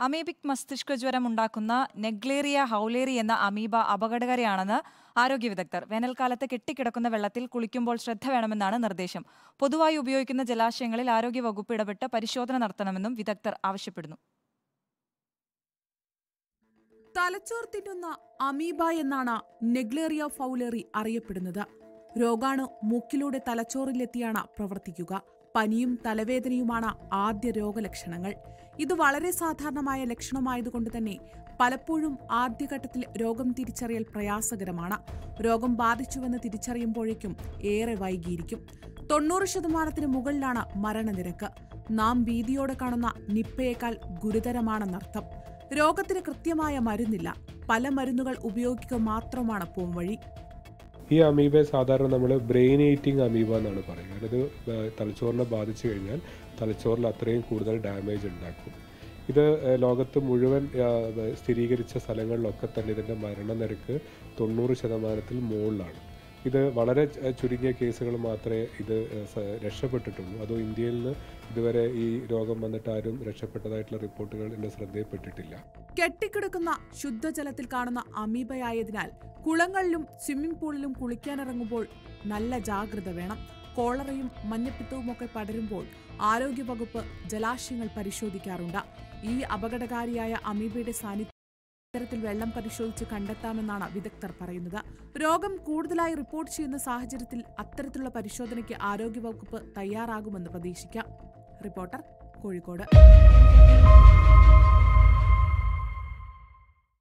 Amoebic മസ്തിഷ്ക ജ്വരം ഉണ്ടാക്കുന്ന നെഗ്ലേറിയ ഹൗലേറി എന്ന അമീബ അപകടകാരിയാണെന്ന് ആരോഗ്യ വിദഗ്ധർ. വേനൽക്കാലത്ത് കെട്ടിക്കിടക്കുന്ന വെള്ളത്തിൽ കുളിക്കുമ്പോൾ ശ്രദ്ധ വേണമെന്നാണ് നിർദ്ദേശം. പൊതുവായി ഉപയോഗിക്കുന്ന ജലാശയങ്ങളിൽ ആരോഗ്യവകുപ്പ് ഇടപെട്ട് പരിശോധന നടത്തണമെന്നും വിദഗ്ധർ ആവശ്യപ്പെടുന്നു. തലച്ചോർ തിന്നുന്ന അമീബ എന്നാണ് നെഗ്ലേറിയ ഫൗലേറി അറിയപ്പെടുന്നത്. രോഗാണു മൂക്കിലൂടെ തലച്ചോറിലെത്തിയാണ് പ്രവർത്തിക്കുക. പനിയും തലവേദനയുമാണ് ആദ്യ രോഗലക്ഷണങ്ങൾ. ഇത് വളരെ സാധാരണമായ ലക്ഷണമായതുകൊണ്ട് തന്നെ പലപ്പോഴും ആദ്യഘട്ടത്തിൽ രോഗം തിരിച്ചറിയൽ പ്രയാസകരമാണ്. രോഗം ബാധിച്ചുവെന്ന് തിരിച്ചറിയുമ്പോഴേക്കും ഏറെ വൈകിയിരിക്കും. 90% മുകളിലാണ് മരണനിരക്ക്. നാം ഭീതിയോടെ കാണുന്ന നിപ്പയേക്കാൾ ഗുരുതരമാണെന്നർത്ഥം. രോഗത്തിന് കൃത്യമായ മരുന്നില്ല. പല മരുന്നുകൾ ഉപയോഗിക്കുക മാത്രമാണ് പോംവഴി. ഈ അമീബയെ സാധാരണ നമ്മൾ ബ്രെയിൻ ഈറ്റിംഗ് അമീബ എന്നാണ് പറയുന്നത്. ഇത് തലച്ചോറിനെ ബാധിച്ചു കഴിഞ്ഞാൽ തലച്ചോറിൽ അത്രയും കൂടുതൽ ഡാമേജ് ഉണ്ടാക്കും. ഇത് ലോകത്ത് മുഴുവൻ സ്ഥിരീകരിച്ച സ്ഥലങ്ങളിലൊക്കെ തന്നെ ഇതിൻ്റെ മരണനിരക്ക് 90% മുകളിലാണ്. ഇത് വളരെ ചുരുങ്ങിയ കേസുകൾ മാത്രമേ ഇത് രക്ഷപ്പെട്ടിട്ടുള്ളൂ. അതോ ഇന്ത്യയിൽ നിന്ന് ഇതുവരെ ഈ രോഗം വന്നിട്ട് ആരും രക്ഷപ്പെട്ടതായിട്ടുള്ള റിപ്പോർട്ടുകൾ എൻ്റെ ശ്രദ്ധയിൽപ്പെട്ടിട്ടില്ല. കെട്ടിക്കിടക്കുന്ന ശുദ്ധജലത്തിൽ കാണുന്ന അമീബയായതിനാൽ കുളങ്ങളിലും സ്വിമ്മിംഗ് പൂളിലും കുളിക്കാനിറങ്ങുമ്പോൾ നല്ല ജാഗ്രത വേണം. കോളറയും മഞ്ഞപ്പിത്തവുമൊക്കെ പടരുമ്പോൾ ആരോഗ്യവകുപ്പ് ജലാശയങ്ങൾ പരിശോധിക്കാറുണ്ട്. ഈ അപകടകാരിയായ അമീബയുടെ സാന്നിധ്യം ഇത്തരത്തിൽ വെള്ളം പരിശോധിച്ച് കണ്ടെത്താമെന്നാണ് വിദഗ്ധർ പറയുന്നത്. രോഗം കൂടുതലായി റിപ്പോർട്ട് ചെയ്യുന്ന സാഹചര്യത്തിൽ അത്തരത്തിലുള്ള പരിശോധനയ്ക്ക് ആരോഗ്യവകുപ്പ് തയ്യാറാകുമെന്ന് പ്രതീക്ഷിക്കാം. റിപ്പോർട്ടർ, കോഴിക്കോട്.